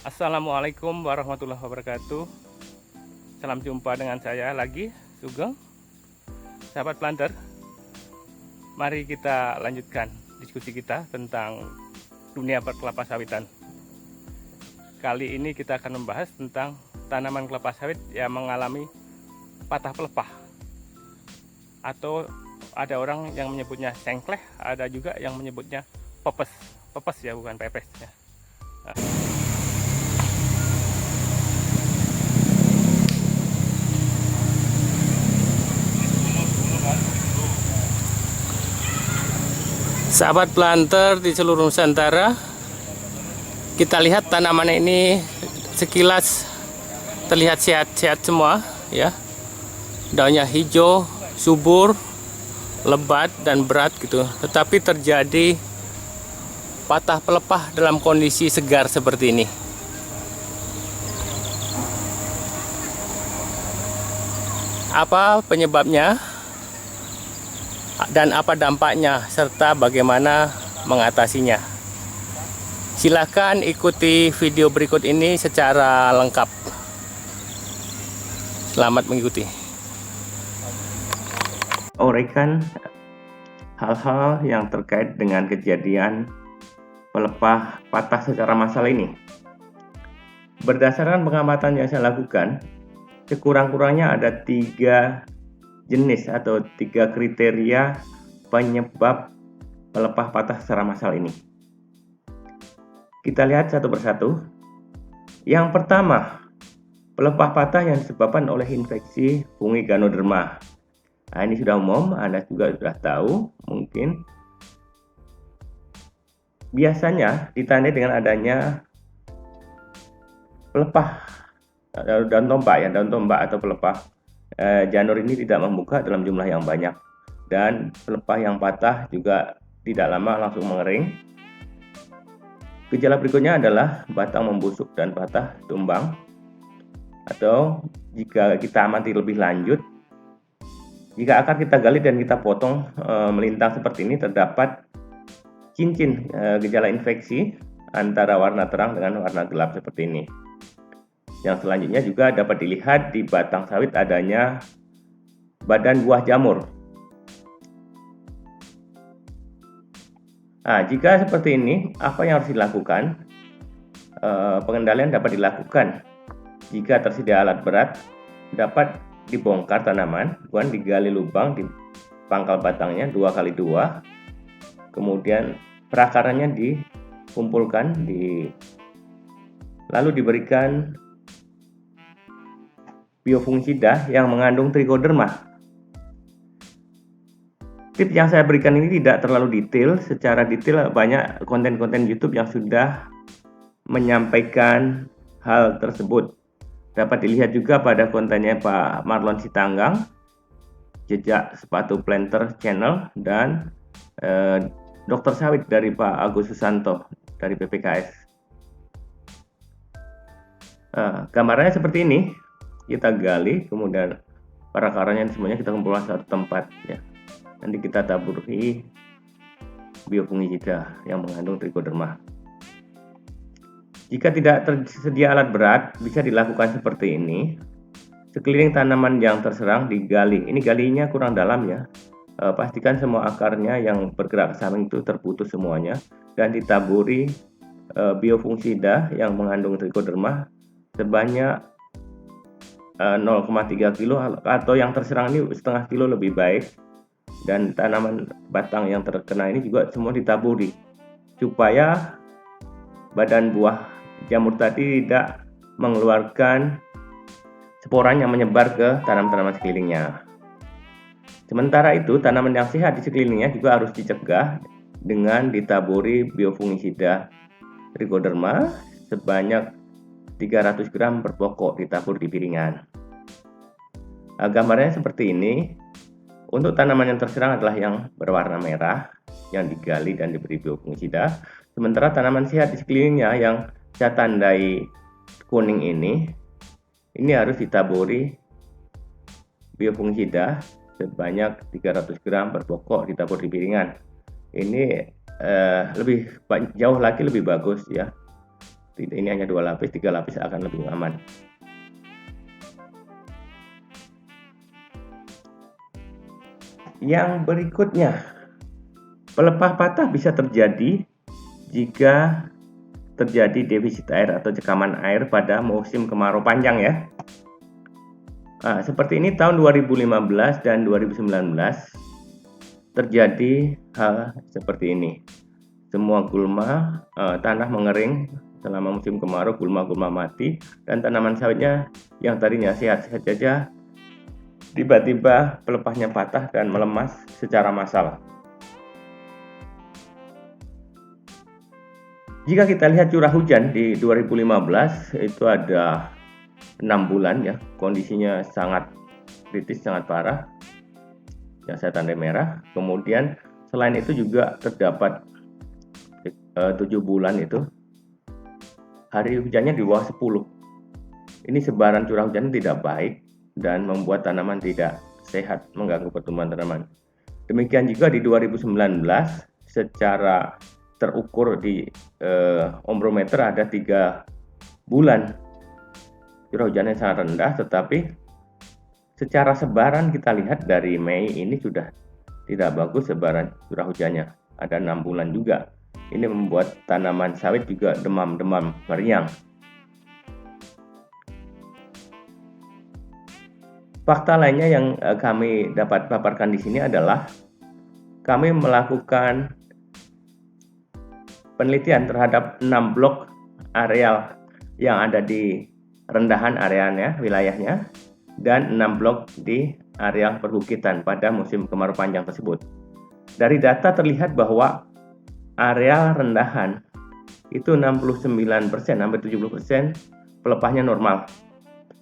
Assalamualaikum warahmatullahi wabarakatuh. Salam jumpa dengan saya lagi, Sugeng. Sahabat planter, mari kita lanjutkan diskusi kita tentang dunia perkelapa sawitan. Kali ini kita akan membahas tentang tanaman kelapa sawit yang mengalami patah pelepah, atau ada orang yang menyebutnya sengkleh, ada juga yang menyebutnya pepes. Pepes ya, bukan pepes ya. Nah, sahabat planter di seluruh Nusantara, kita lihat tanaman ini sekilas terlihat sehat-sehat semua ya. Daunnya hijau, subur, lebat dan berat gitu. Tetapi terjadi patah pelepah dalam kondisi segar seperti ini. Apa penyebabnya? Dan apa dampaknya serta bagaimana mengatasinya. Silakan ikuti video berikut ini secara lengkap. Selamat mengikuti. Uraikan hal-hal yang terkait dengan kejadian pelepah patah secara massal ini. Berdasarkan pengamatan yang saya lakukan, sekurang-kurangnya ada 3 jenis atau 3 kriteria penyebab pelepah patah secara massal ini. Kita lihat satu persatu. Yang pertama, pelepah patah yang disebabkan oleh infeksi fungi Ganoderma. Nah, ini sudah umum, Anda juga sudah tahu mungkin. Biasanya ditandai dengan adanya pelepah daun tombak atau pelepah janur ini tidak membuka dalam jumlah yang banyak, dan pelepah yang patah juga tidak lama langsung mengering. Gejala berikutnya adalah batang membusuk dan patah tumbang, atau jika kita amati lebih lanjut, jika akar kita gali dan kita potong melintang seperti ini, terdapat cincin gejala infeksi antara warna terang dengan warna gelap seperti ini. Yang selanjutnya juga dapat dilihat di batang sawit adanya badan buah jamur. Nah, jika seperti ini, apa yang harus dilakukan? Pengendalian dapat dilakukan jika tersedia alat berat. Dapat dibongkar tanaman, kemudian digali lubang di pangkal batangnya 2x2, kemudian perakarannya dikumpulkan, lalu diberikan biofungisida yang mengandung trichoderma. Tips yang saya berikan ini tidak terlalu detail. Secara detail banyak konten-konten YouTube yang sudah menyampaikan hal tersebut. Dapat dilihat juga pada kontennya Pak Marlon Sitanggang, Jejak Sepatu Planter Channel, dan Dokter Sawit dari Pak Agus Susanto dari PPKS. Gambarnya seperti ini. Kita gali, kemudian perakarannya semuanya kita kumpulkan satu tempat ya. Nanti kita taburi biofungisida yang mengandung trichoderma. Jika tidak tersedia alat berat, bisa dilakukan seperti ini. Sekeliling tanaman yang terserang digali. Ini galinya kurang dalam ya. Pastikan semua akarnya yang bergerak ke samping itu terputus semuanya, dan ditaburi biofungisida yang mengandung trichoderma sebanyak 0,3 kilo, atau yang terserang ini setengah kilo lebih baik. Dan tanaman batang yang terkena ini juga semua ditaburi supaya badan buah jamur tadi tidak mengeluarkan sporan yang menyebar ke tanaman-tanaman sekelilingnya. Sementara itu, tanaman yang sehat di sekelilingnya juga harus dicegah dengan ditaburi biofungisida trichoderma sebanyak 300 gram per pokok, ditabur di piringan. Gambarnya seperti ini. Untuk tanaman yang terserang adalah yang berwarna merah, yang digali dan diberi biofungisida. Sementara tanaman sehat di sekelilingnya yang saya tandai kuning ini harus ditaburi biofungisida sebanyak 300 gram per pokok, ditabur di piringan. Ini jauh lagi lebih bagus ya, ini hanya 2 lapis, 3 lapis akan lebih aman. Yang berikutnya, pelepah patah bisa terjadi jika terjadi defisit air atau cekaman air pada musim kemarau panjang ya. Nah, seperti ini tahun 2015 dan 2019 terjadi hal seperti ini. Semua gulma tanah mengering selama musim kemarau, gulma-gulma mati, dan tanaman sawitnya yang tadinya sehat-sehat saja tiba-tiba pelepahnya patah dan melemas secara massal. Jika kita lihat curah hujan di 2015 itu ada 6 bulan ya, kondisinya sangat kritis, sangat parah, yang saya tandai merah. Kemudian selain itu juga terdapat 7 bulan itu hari hujannya di bawah 10. Ini sebaran curah hujan tidak baik dan membuat tanaman tidak sehat, mengganggu pertumbuhan tanaman. Demikian juga di 2019 secara terukur di ombrometer ada 3 bulan curah hujannya sangat rendah, tetapi secara sebaran kita lihat dari Mei ini sudah tidak bagus sebaran curah hujannya, ada 6 bulan juga. Ini membuat tanaman sawit juga demam-demam meriang. Fakta lainnya yang kami dapat paparkan di sini adalah kami melakukan penelitian terhadap 6 blok areal yang ada di rendahan areanya, wilayahnya, dan 6 blok di area perbukitan pada musim kemarau panjang tersebut. Dari data terlihat bahwa area rendahan itu 69%, hampir 70% pelepahnya normal.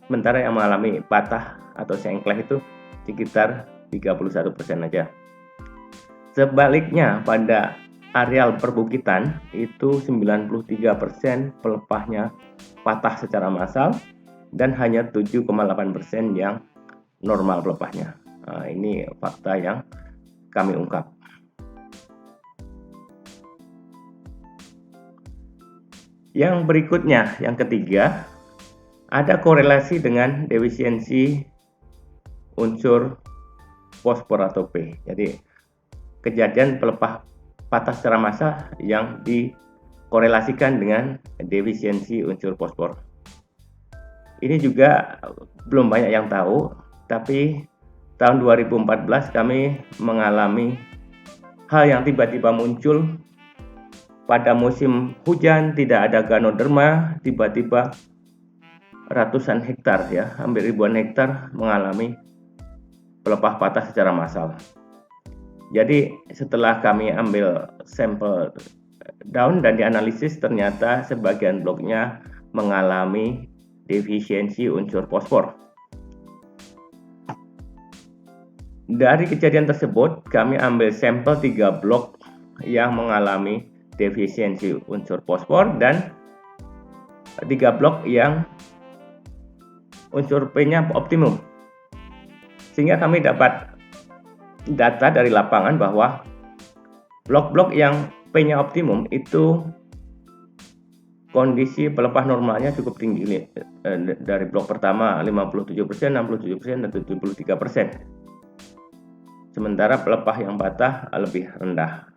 Sementara yang mengalami patah atau sengkleh itu sekitar 31% aja. Sebaliknya pada areal perbukitan itu 93% pelepahnya patah secara massal dan hanya 7,8% yang normal pelepahnya. Nah, ini fakta yang kami ungkap. Yang berikutnya, yang ketiga, ada korelasi dengan defisiensi unsur fosfor atau P. Jadi kejadian pelepah patah secara massal yang dikorelasikan dengan defisiensi unsur fosfor. Ini juga belum banyak yang tahu, tapi tahun 2014 kami mengalami hal yang tiba-tiba muncul pada musim hujan, tidak ada ganoderma, tiba-tiba ratusan hektar ya, hampir ribuan hektar mengalami pelepah patah secara massal. Jadi setelah kami ambil sampel daun dan dianalisis, ternyata sebagian bloknya mengalami defisiensi unsur fosfor. Dari kejadian tersebut, kami ambil sampel 3 blok yang mengalami defisiensi unsur fosfor dan 3 blok yang unsur P-nya optimum. Sehingga kami dapat data dari lapangan bahwa blok-blok yang P-nya optimum itu kondisi pelepah normalnya cukup tinggi. Dari blok pertama 57%, 67%, dan 73%. Sementara pelepah yang patah lebih rendah.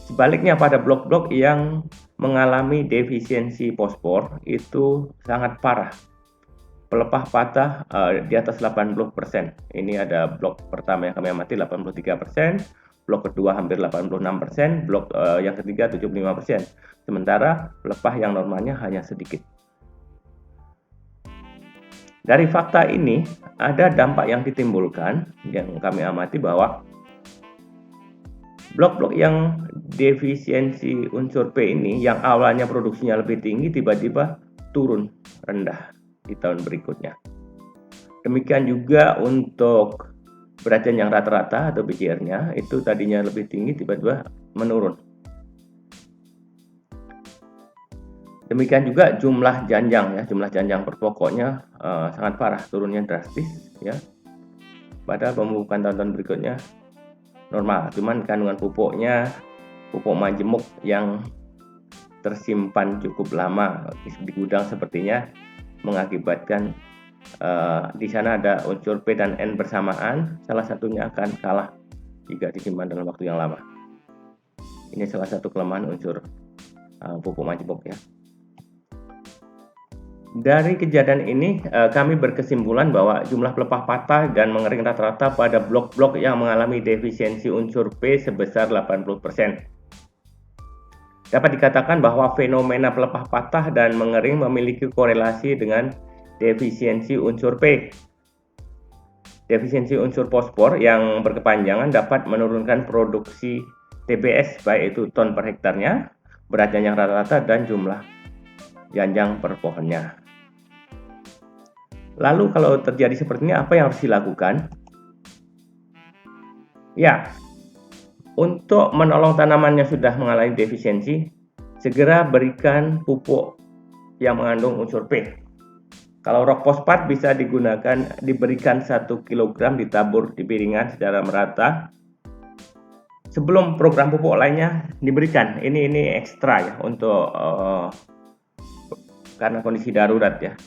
Sebaliknya pada blok-blok yang mengalami defisiensi fosfor itu sangat parah. Pelepah patah di atas 80%. Ini ada blok pertama yang kami amati 83%, blok kedua hampir 86%, blok yang ketiga 75%. Sementara pelepah yang normalnya hanya sedikit. Dari fakta ini ada dampak yang ditimbulkan yang kami amati bahwa blok-blok yang defisiensi unsur P ini yang awalnya produksinya lebih tinggi tiba-tiba turun rendah di tahun berikutnya. Demikian juga untuk berajan yang rata-rata atau BCR-nya itu tadinya lebih tinggi tiba-tiba menurun. Demikian juga jumlah janjang ya, jumlah janjang per pokoknya sangat parah, turunnya drastis ya. Pada pemupukan tahun-tahun berikutnya normal, cuman kandungan pupuknya, pupuk majemuk yang tersimpan cukup lama di gudang sepertinya mengakibatkan di sana ada unsur P dan N bersamaan, salah satunya akan kalah jika disimpan dalam waktu yang lama. Ini salah satu kelemahan unsur pupuk majemuk ya. Dari kejadian ini kami berkesimpulan bahwa jumlah pelepah patah dan mengering rata-rata pada blok-blok yang mengalami defisiensi unsur P sebesar 80%. Dapat dikatakan bahwa fenomena pelepah patah dan mengering memiliki korelasi dengan defisiensi unsur P. Defisiensi unsur fosfor yang berkepanjangan dapat menurunkan produksi TBS, baik itu ton per hektarnya, berat janjang rata-rata, dan jumlah janjang per pohonnya. Lalu kalau terjadi seperti ini, apa yang harus dilakukan? Ya, untuk menolong tanaman yang sudah mengalami defisiensi, segera berikan pupuk yang mengandung unsur P. Kalau rock fosfat bisa diberikan 1 kg ditabur di piringan secara merata sebelum program pupuk lainnya diberikan. Ini ekstra ya untuk karena kondisi darurat ya.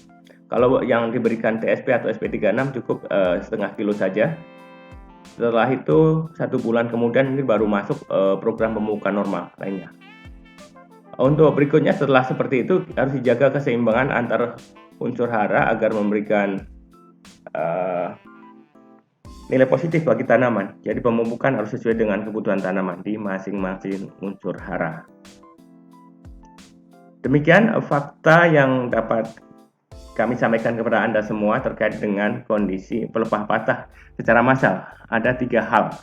Kalau yang diberikan TSP atau SP36 cukup setengah kilo saja. Setelah itu 1 bulan kemudian ini baru masuk program pemupukan normal lainnya. Untuk berikutnya setelah seperti itu harus dijaga keseimbangan antar unsur hara agar memberikan nilai positif bagi tanaman. Jadi pemupukan harus sesuai dengan kebutuhan tanaman di masing-masing unsur hara. Demikian fakta yang dapat kami sampaikan kepada Anda semua terkait dengan kondisi pelepah patah secara massal. Ada 3 hal.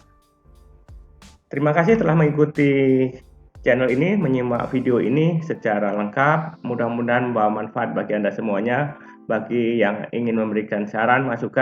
Terima kasih telah mengikuti channel ini, menyimak video ini secara lengkap. Mudah-mudahan membawa manfaat bagi Anda semuanya. Bagi yang ingin memberikan saran, masukan,